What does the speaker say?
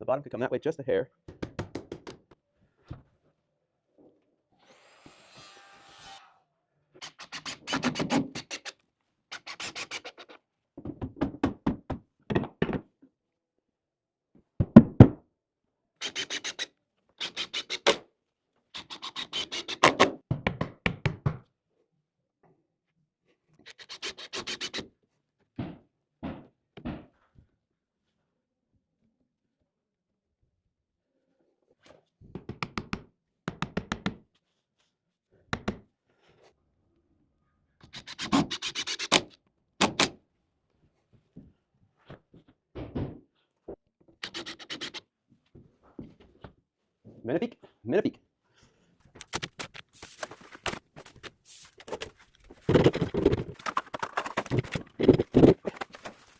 The bottom could come that way just a hair. Magnifique, magnifique.